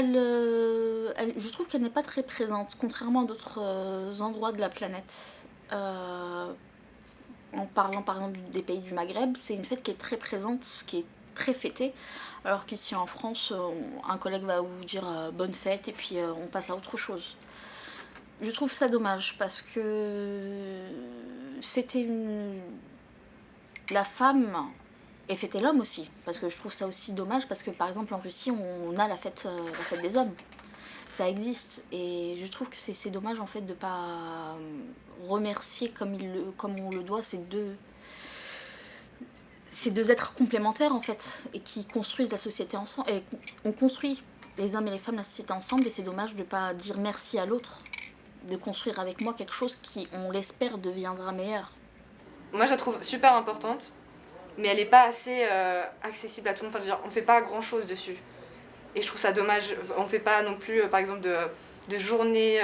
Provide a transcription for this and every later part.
je trouve qu'elle n'est pas très présente, contrairement à d'autres endroits de la planète. Euh, En parlant par exemple des pays du Maghreb, c'est une fête qui est très présente, qui est très fêtée, alors qu'ici en France, un collègue va vous dire bonne fête et puis on passe à autre chose. Je trouve ça dommage parce que fêter la femme et fêter l'homme aussi, parce que je trouve ça aussi dommage parce que par exemple en Russie on a la fête des hommes, ça existe et je trouve que c'est dommage en fait de pas remercier comme on le doit ces deux êtres complémentaires en fait et qui construisent la société ensemble. Et on construit les hommes et les femmes la société ensemble et c'est dommage de pas dire merci à l'autre, de construire avec moi quelque chose qui, on l'espère, deviendra meilleur. Moi, je la trouve super importante, mais elle n'est pas assez accessible à tout le monde. Enfin, je veux dire, on ne fait pas grand-chose dessus. Et je trouve ça dommage. On ne fait pas non plus, par exemple, de journées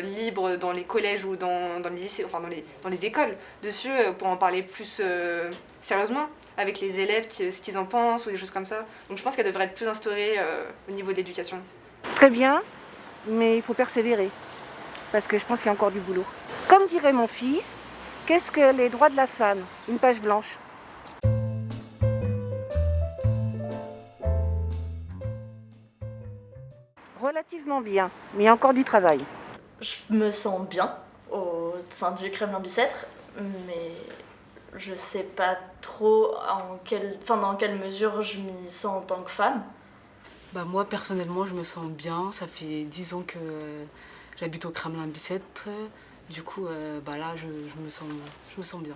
libres dans les collèges ou dans les lycées, enfin dans les écoles dessus, pour en parler plus sérieusement avec les élèves, ce qu'ils en pensent ou des choses comme ça. Donc je pense qu'elle devrait être plus instaurée au niveau de l'éducation. Très bien, mais il faut persévérer, parce que je pense qu'il y a encore du boulot. Comme dirait mon fils, qu'est-ce que les droits de la femme? Une page blanche. Relativement bien, mais il y a encore du travail. Je me sens bien au sein du Kremlin Bicêtre, mais je sais pas trop dans quelle mesure je m'y sens en tant que femme. Moi personnellement je me sens bien, ça fait 10 ans que j'habite au Kremlin-Bicêtre, du coup là je me sens bien.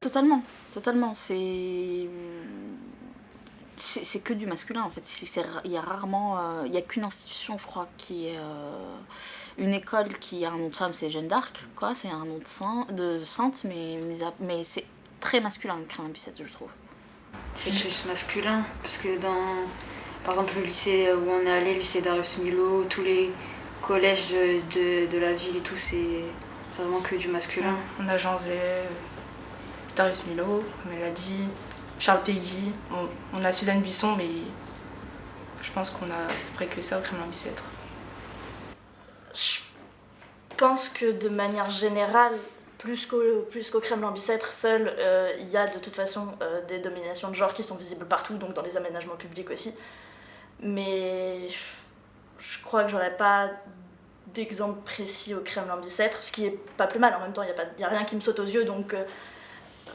Totalement, totalement. C'est que du masculin en fait. Il y a rarement, il y a qu'une institution, je crois, qui est une école qui a un nom de femme, c'est Jeanne d'Arc, quoi. C'est un nom de sainte, mais c'est très masculin le Kremlin Bicêtre, je trouve. C'est plus masculin, parce que par exemple, le lycée où on est allé, le lycée Darius Milhaud, tous les collèges de la ville et tout, c'est vraiment que du masculin. On a Jean Zay, Darius Milhaud, comme elle l'a dit, Charles Péguy, on a Suzanne Buisson, mais je pense qu'on a à peu près que ça au Kremlin Bicêtre. Je pense que de manière générale, plus qu'au Kremlin Bicêtre seul, il y a de toute façon des dominations de genre qui sont visibles partout, donc dans les aménagements publics aussi. Mais je crois que j'aurais pas d'exemple précis au Kremlin Bicêtre, ce qui est pas plus mal. En même temps, il y a rien qui me saute aux yeux, donc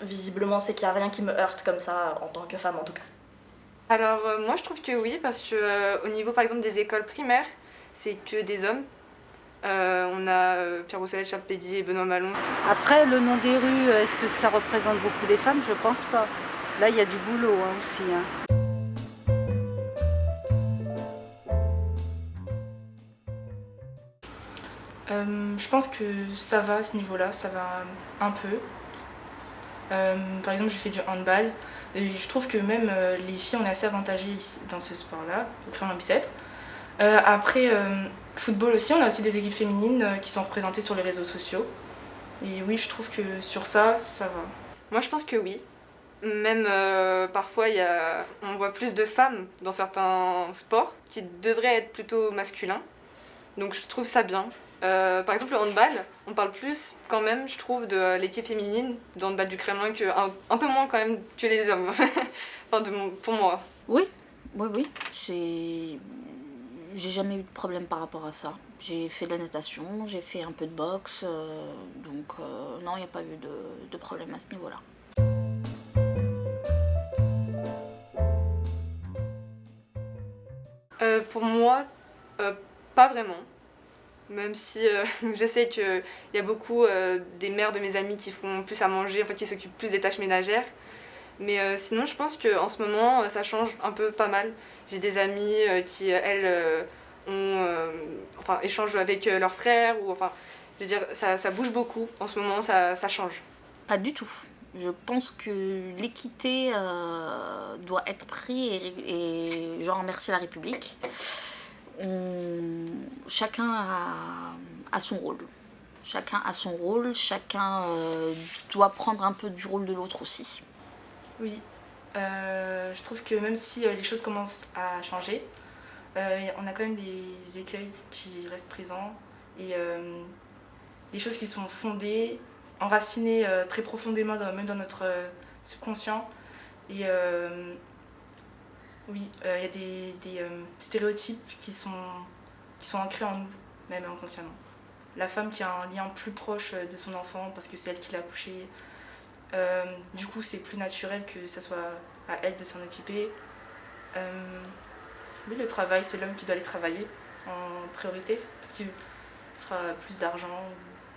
visiblement c'est qu'il y a rien qui me heurte comme ça en tant que femme en tout cas. Alors moi je trouve que oui, parce que au niveau par exemple des écoles primaires, c'est que des hommes. On a Pierre Roussel, Charles Péguy et Benoît Malon. Après, le nom des rues, est-ce que ça représente beaucoup les femmes? Je pense pas. Là, il y a du boulot aussi. Je pense que ça va à ce niveau-là, ça va un peu. Par exemple, j'ai fait du handball et je trouve que même les filles, on est assez avantagées ici, dans ce sport-là, au Kremlin Bicêtre. Après, football aussi, on a aussi des équipes féminines qui sont représentées sur les réseaux sociaux. Et oui, je trouve que sur ça va. Moi je pense que oui. Même parfois on voit plus de femmes dans certains sports qui devraient être plutôt masculins. Donc je trouve ça bien. Par exemple le handball, on parle plus quand même, je trouve, de l'équipe féminine de handball du Kremlin, un peu moins quand même que les hommes. Enfin, pour moi. Oui. J'ai jamais eu de problème par rapport à ça. J'ai fait de la natation, j'ai fait un peu de boxe, donc non, il n'y a pas eu de problème à ce niveau-là. Pour moi, pas vraiment. Même si je sais qu'il y a beaucoup des mères de mes amis qui font plus à manger, en fait, qui s'occupent plus des tâches ménagères. Mais sinon, je pense qu'en ce moment, ça change un peu pas mal. J'ai des amies qui, elles, échangent avec leurs frères. Je veux dire, ça bouge beaucoup. En ce moment, ça change. Pas du tout. Je pense que l'équité doit être prise et j'en remercie la République. Chacun a son rôle. Chacun doit prendre un peu du rôle de l'autre aussi. Oui, je trouve que même si les choses commencent à changer, on a quand même des écueils qui restent présents et des choses qui sont fondées, enracinées très profondément même dans notre subconscient. Et oui, il y a des stéréotypes qui sont ancrés en nous, même inconsciemment. La femme qui a un lien plus proche de son enfant parce que c'est elle qui l'a accouché. Du coup, c'est plus naturel que ce soit à elle de s'en occuper. Oui, le travail, c'est l'homme qui doit aller travailler en priorité parce qu'il fera plus d'argent,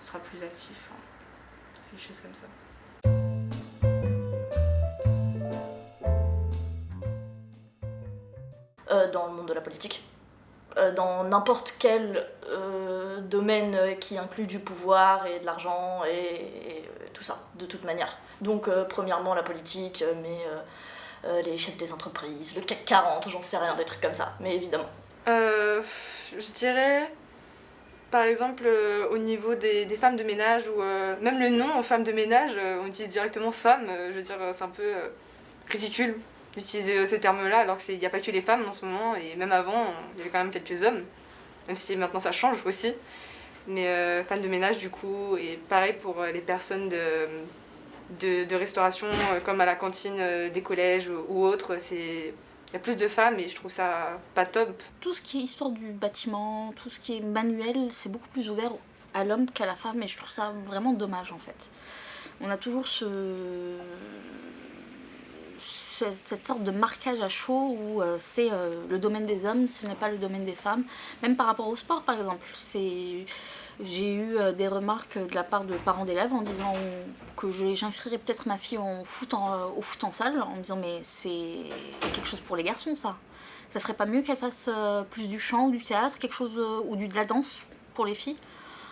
sera plus actif, hein, des choses comme ça. Dans le monde de la politique. Dans n'importe quel domaine qui inclut du pouvoir et de l'argent et tout ça, de toute manière. Donc, premièrement, la politique, mais les chefs des entreprises, le CAC 40, j'en sais rien, des trucs comme ça, mais évidemment. Je dirais, par exemple, au niveau des femmes de ménage, ou même le nom femmes de ménage, on utilise directement femme, je veux dire, c'est un peu ridicule d'utiliser ce terme-là, alors qu'il n'y a pas que les femmes en ce moment, et même avant, il y avait quand même quelques hommes, même si maintenant ça change aussi. Mais femme de ménage, du coup, et pareil pour les personnes de restauration, comme à la cantine des collèges ou autres, il y a plus de femmes et je trouve ça pas top. Tout ce qui est histoire du bâtiment, tout ce qui est manuel, c'est beaucoup plus ouvert à l'homme qu'à la femme et je trouve ça vraiment dommage en fait. On a toujours cette sorte de marquage à chaud où c'est le domaine des hommes, ce n'est pas le domaine des femmes. Même par rapport au sport par exemple. J'ai eu des remarques de la part de parents d'élèves en disant que j'inscrirais peut-être ma fille au foot en salle, en me disant mais c'est quelque chose pour les garçons ça. Ça serait pas mieux qu'elle fasse plus du chant ou du théâtre, quelque chose ou de la danse pour les filles.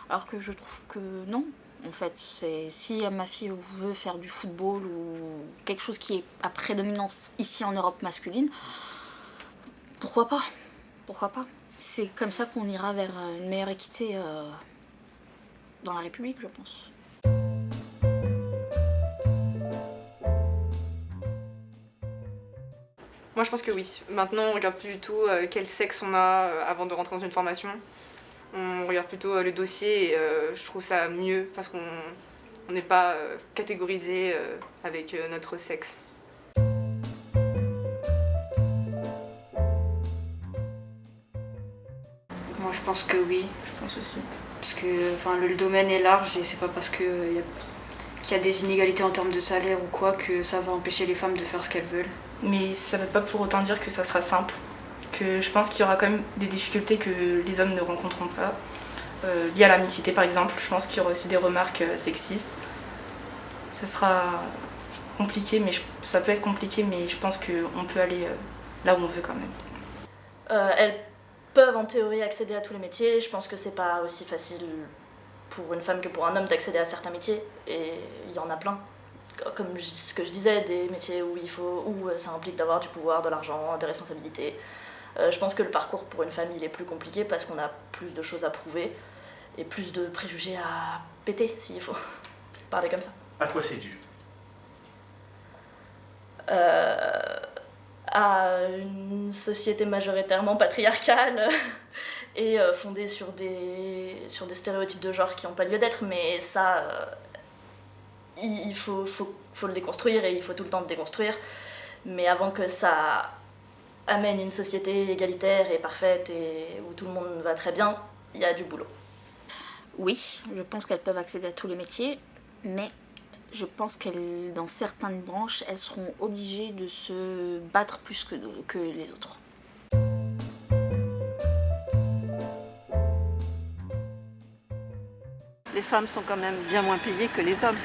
Alors que je trouve que non. En fait, si ma fille veut faire du football ou quelque chose qui est à prédominance ici en Europe masculine, pourquoi pas ? Pourquoi pas ? C'est comme ça qu'on ira vers une meilleure équité dans la République, je pense. Moi, je pense que oui. Maintenant, on regarde plus du tout quel sexe on a avant de rentrer dans une formation. On regarde plutôt le dossier et je trouve ça mieux parce qu'on n'est pas catégorisé avec notre sexe. Moi je pense que oui. Je pense aussi. Parce que le domaine est large et c'est pas parce qu'il y a des inégalités en termes de salaire ou quoi que ça va empêcher les femmes de faire ce qu'elles veulent. Mais ça ne veut pas pour autant dire que ça sera simple. Que je pense qu'il y aura quand même des difficultés que les hommes ne rencontreront pas. Liées à la mixité par exemple, je pense qu'il y aura aussi des remarques sexistes. Ça sera compliqué, ça peut être compliqué, mais je pense qu'on peut aller là où on veut quand même. Elles peuvent en théorie accéder à tous les métiers. Je pense que c'est pas aussi facile pour une femme que pour un homme d'accéder à certains métiers. Et il y en a plein. Comme ce que je disais, des métiers où ça implique d'avoir du pouvoir, de l'argent, des responsabilités. Je pense que le parcours pour une femme il est plus compliqué parce qu'on a plus de choses à prouver et plus de préjugés à péter s'il faut. Parler comme ça. À quoi c'est dû ? À une société majoritairement patriarcale et fondée sur des stéréotypes de genre qui n'ont pas lieu d'être, mais ça, il faut le déconstruire et il faut tout le temps le déconstruire. Mais avant que ça amène une société égalitaire et parfaite et où tout le monde va très bien, il y a du boulot. Oui, je pense qu'elles peuvent accéder à tous les métiers, mais je pense qu'elles, dans certaines branches, elles seront obligées de se battre plus que les autres. Les femmes sont quand même bien moins payées que les hommes.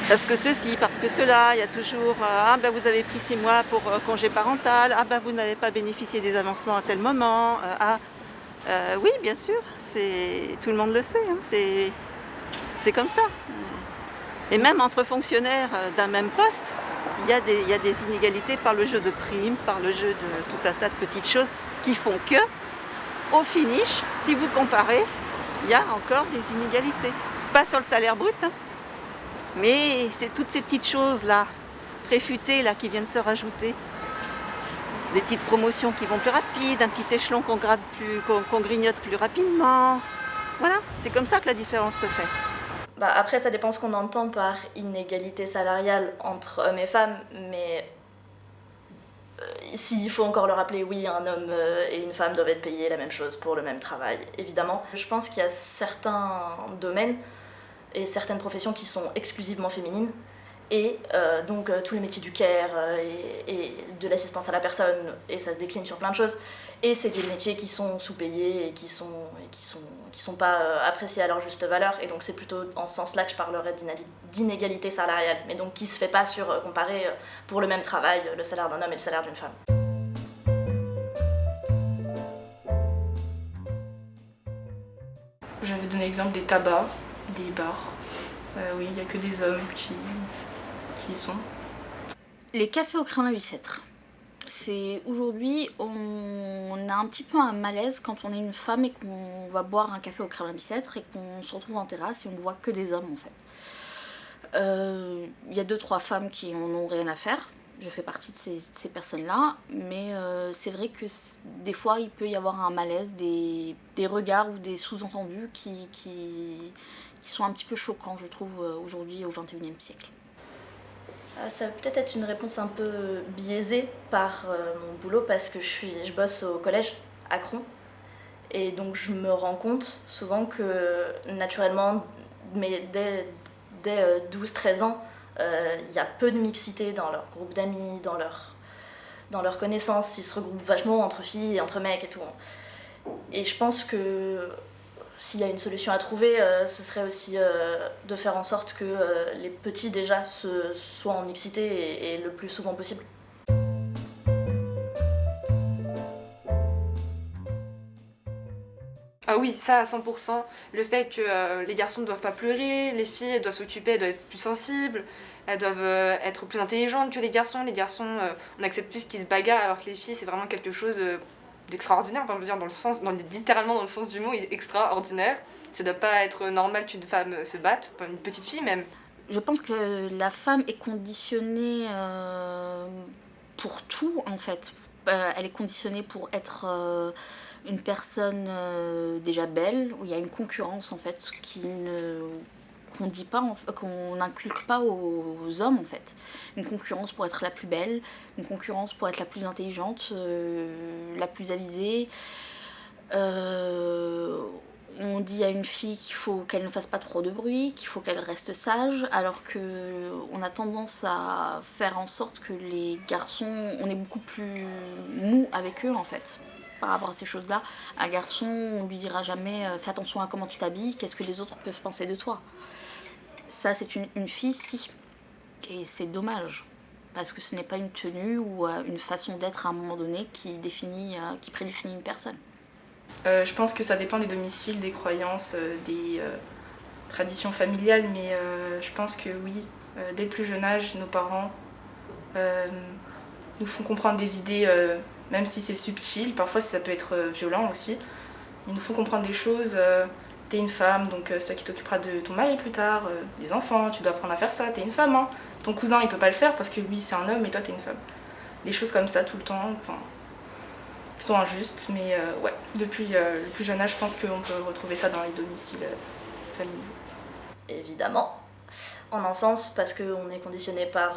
Parce que ceci, parce que cela, il y a toujours vous avez pris 6 mois pour congé parental, vous n'avez pas bénéficié des avancements à tel moment. Oui, bien sûr, tout le monde le sait, hein, c'est comme ça. Et même entre fonctionnaires d'un même poste, il y a des inégalités par le jeu de primes, par le jeu de tout un tas de petites choses qui font que, au finish, si vous comparez, il y a encore des inégalités. Pas sur le salaire brut, hein, mais c'est toutes ces petites choses-là très futés là qui viennent se rajouter. Des petites promotions qui vont plus rapides, un petit échelon qu'on grignote plus rapidement. Voilà, c'est comme ça que la différence se fait. Après, ça dépend ce qu'on entend par inégalité salariale entre hommes et femmes, mais s'il faut encore le rappeler, oui, un homme et une femme doivent être payés la même chose pour le même travail, évidemment. Je pense qu'il y a certains domaines et certaines professions qui sont exclusivement féminines, et donc tous les métiers du care et de l'assistance à la personne, et ça se décline sur plein de choses. Et c'est des métiers qui sont sous-payés et qui sont pas appréciés à leur juste valeur. Et donc c'est plutôt en ce sens-là que je parlerais d'inégalité salariale. Mais donc qui se fait pas sur comparer pour le même travail le salaire d'un homme et le salaire d'une femme. J'avais donné l'exemple des tabacs, des bars. Oui, il n'y a que des hommes qui y sont. Les cafés au Kremlin Bicêtre. C'est aujourd'hui, on a un petit peu un malaise quand on est une femme et qu'on va boire un café au Kremlin Bicêtre et qu'on se retrouve en terrasse et on ne voit que des hommes en fait. Il y a 2-3 femmes qui en ont rien à faire. Je fais partie de ces personnes-là, mais c'est vrai que des fois il peut y avoir un malaise, des regards ou des sous-entendus qui sont un petit peu choquants, je trouve, aujourd'hui au XXIe siècle. Ça va peut-être être une réponse un peu biaisée par mon boulot parce que je bosse au collège à Cron et donc je me rends compte souvent que naturellement, mais dès 12-13 ans, il y a peu de mixité dans leur groupe d'amis, dans leurs connaissances, ils se regroupent vachement entre filles et entre mecs et tout. Et je pense que s'il y a une solution à trouver, ce serait aussi de faire en sorte que les petits déjà soient en mixité et le plus souvent possible. Ah oui, ça à 100%. Le fait que les garçons ne doivent pas pleurer, les filles elles doivent s'occuper, elles doivent être plus sensibles, elles doivent être plus intelligentes que les garçons. Les garçons, on accepte plus qu'ils se bagarrent alors que les filles, c'est vraiment quelque chose d'extraordinaire. Enfin, je veux dire, littéralement dans le sens du mot, extraordinaire. Ça ne doit pas être normal qu'une femme se batte, enfin, une petite fille même. Je pense que la femme est conditionnée pour tout en fait. Elle est conditionnée pour être une personne déjà belle, où il y a une concurrence en fait qu'on dit pas, qu'on n'inculque pas aux hommes en fait. Une concurrence pour être la plus belle, une concurrence pour être la plus intelligente, la plus avisée. On dit à une fille qu'il faut qu'elle ne fasse pas trop de bruit, qu'il faut qu'elle reste sage, alors qu'on a tendance à faire en sorte que les garçons, on est beaucoup plus mou avec eux en fait, par rapport à ces choses-là. Un garçon, on lui dira jamais fais attention à comment tu t'habilles, qu'est-ce que les autres peuvent penser de toi. Ça, c'est une fille, si. Et c'est dommage, parce que ce n'est pas une tenue ou une façon d'être à un moment donné qui prédéfinit une personne. Je pense que ça dépend des domiciles, des croyances, des traditions familiales, mais je pense que oui, dès le plus jeune âge, nos parents nous font comprendre des idées, même si c'est subtil, parfois ça peut être violent aussi, mais ils nous font comprendre des choses. T'es une femme, donc c'est toi qui t'occuperas de ton mari plus tard, des enfants, tu dois apprendre à faire ça, t'es une femme, hein. Ton cousin il peut pas le faire parce que lui c'est un homme et toi t'es une femme. Des choses comme ça tout le temps, enfin, qui sont injustes, mais ouais, depuis le plus jeune âge, je pense qu'on peut retrouver ça dans les domiciles familiaux. Évidemment, en un sens, parce qu'on est conditionné par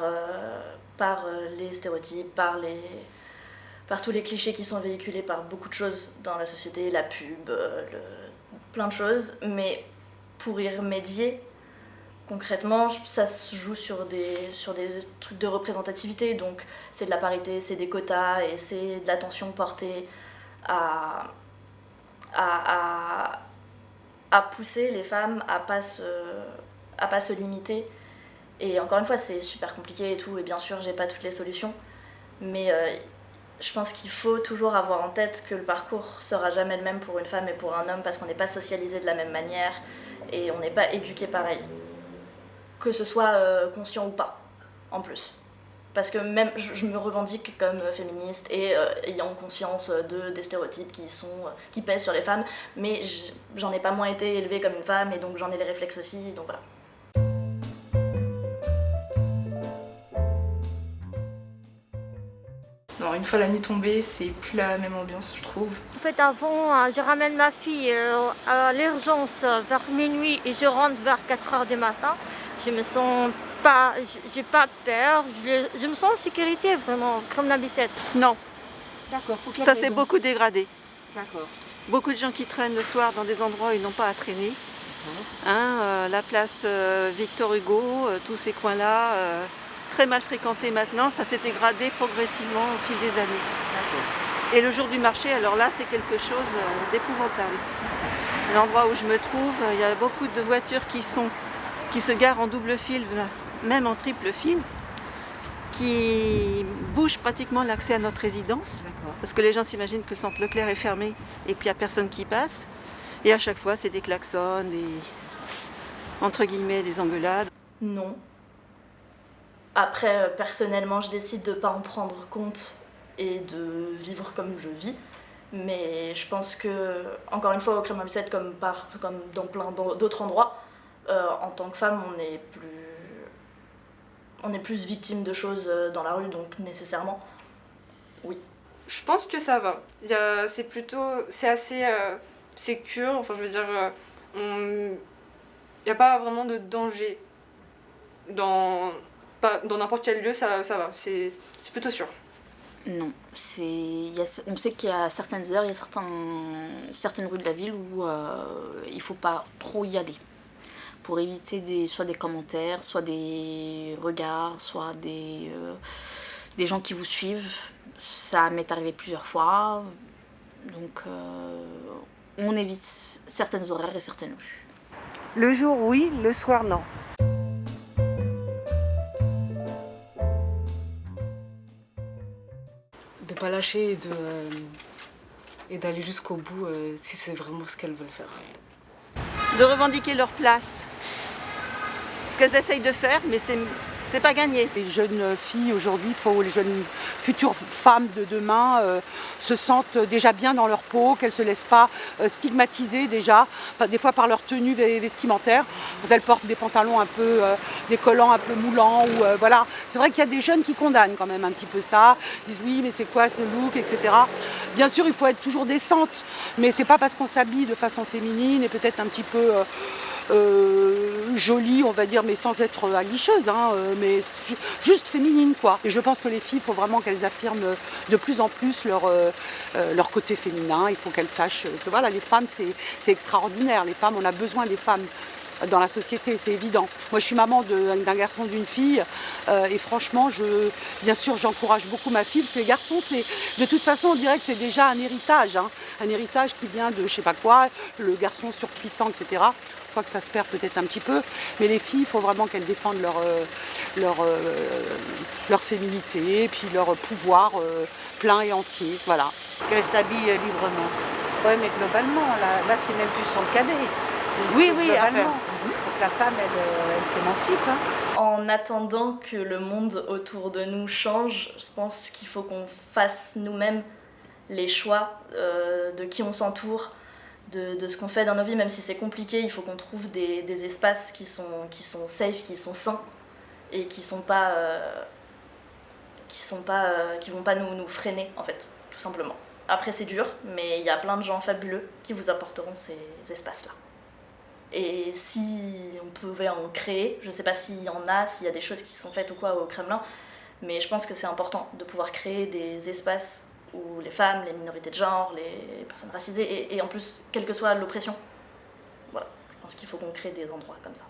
les stéréotypes, par tous les clichés qui sont véhiculés par beaucoup de choses dans la société, la pub, plein de choses, mais pour y remédier, concrètement, ça se joue sur des trucs de représentativité, donc c'est de la parité, c'est des quotas et c'est de l'attention portée à pousser les femmes à pas se limiter. Et encore une fois, c'est super compliqué et tout, et bien sûr, j'ai pas toutes les solutions, mais je pense qu'il faut toujours avoir en tête que le parcours sera jamais le même pour une femme et pour un homme parce qu'on n'est pas socialisé de la même manière et on n'est pas éduqué pareil. Que ce soit conscient ou pas, en plus. Parce que même je me revendique comme féministe et ayant conscience des stéréotypes qui pèsent sur les femmes, mais j'en ai pas moins été élevée comme une femme et donc j'en ai les réflexes aussi, donc voilà. Non, une fois la nuit tombée, c'est plus la même ambiance, je trouve. En fait, avant, je ramène ma fille à l'urgence vers minuit et je rentre vers 4h du matin. Je me sens pas, j'ai pas peur, je me sens en sécurité vraiment, comme la Bicêtre. Non, D'accord, pour quelle ça raison? s'est beaucoup dégradé. D'accord. Beaucoup de gens qui traînent le soir dans des endroits où ils n'ont pas à traîner. La place Victor Hugo, tous ces coins-là, très mal fréquentés maintenant, ça s'est dégradé progressivement au fil des années. Et le jour du marché, alors là, c'est quelque chose d'épouvantable. L'endroit où je me trouve, il y a beaucoup de voitures qui se garent en double fil, même en triple fil, qui bougent pratiquement l'accès à notre résidence. Parce que les gens s'imaginent que le centre Leclerc est fermé et puis il n'y a personne qui passe. Et à chaque fois, c'est des klaxons, entre guillemets, des engueulades. Non. Après, personnellement, je décide de ne pas en prendre compte et de vivre comme je vis. Mais je pense que, encore une fois, au Kremlin-Bicêtre, comme dans plein d'autres endroits, en tant que femme, on est plus victime de choses dans la rue, donc nécessairement, oui. Je pense que ça va. C'est assez sécure, enfin je veux dire, il n'y a pas vraiment de danger. Dans n'importe quel lieu, ça va, c'est plutôt sûr. Non, on sait qu'il y a certaines heures, il y a certaines rues de la ville où il ne faut pas trop y aller. Pour éviter soit des commentaires, soit des regards, soit des gens qui vous suivent. Ça m'est arrivé plusieurs fois, donc on évite certaines horaires et certaines rues. Le jour, oui, le soir, non. De ne pas lâcher et d'aller jusqu'au bout si c'est vraiment ce qu'elles veulent faire. De revendiquer leur place. Ce qu'elles essayent de faire, mais c'est pas gagné. Les jeunes filles aujourd'hui, les jeunes futures femmes de demain se sentent déjà bien dans leur peau, qu'elles ne se laissent pas stigmatiser déjà, des fois par leur tenue vestimentaire, quand elles portent des pantalons un peu, des collants un peu moulants. Voilà. C'est vrai qu'il y a des jeunes qui condamnent quand même un petit peu ça, disent oui mais c'est quoi ce look, etc. Bien sûr il faut être toujours décente, mais c'est pas parce qu'on s'habille de façon féminine et peut-être un petit peu jolie, on va dire, mais sans être aguicheuse, mais juste féminine, quoi. Et je pense que les filles, il faut vraiment qu'elles affirment de plus en plus leur côté féminin. Il faut qu'elles sachent que voilà, les femmes, c'est extraordinaire. Les femmes, on a besoin des femmes dans la société, c'est évident. Moi, je suis maman d'un garçon, d'une fille, et franchement, bien sûr, j'encourage beaucoup ma fille, parce que les garçons, de toute façon, on dirait que c'est déjà un héritage, un héritage qui vient de je sais pas quoi, le garçon surpuissant, etc. Je crois que ça se perd peut-être un petit peu, mais les filles, il faut vraiment qu'elles défendent leur féminité, et puis leur pouvoir plein et entier, voilà. Qu'elles s'habillent librement. Oui, mais globalement, là c'est même plus sur le cadet. Oui, globalement. Faut que la femme, elle s'émancipe. En attendant que le monde autour de nous change, je pense qu'il faut qu'on fasse nous-mêmes les choix de qui on s'entoure, de ce qu'on fait dans nos vies, même si c'est compliqué. Il faut qu'on trouve des espaces qui sont safe, qui sont sains et qui vont pas nous freiner, en fait, tout simplement. Après c'est dur, mais il y a plein de gens fabuleux qui vous apporteront ces espaces-là. Et si on pouvait en créer, je sais pas s'il y en a, s'il y a des choses qui sont faites ou quoi au Kremlin, mais je pense que c'est important de pouvoir créer des espaces où les femmes, les minorités de genre, les personnes racisées, et en plus, quelle que soit l'oppression, voilà, je pense qu'il faut qu'on crée des endroits comme ça.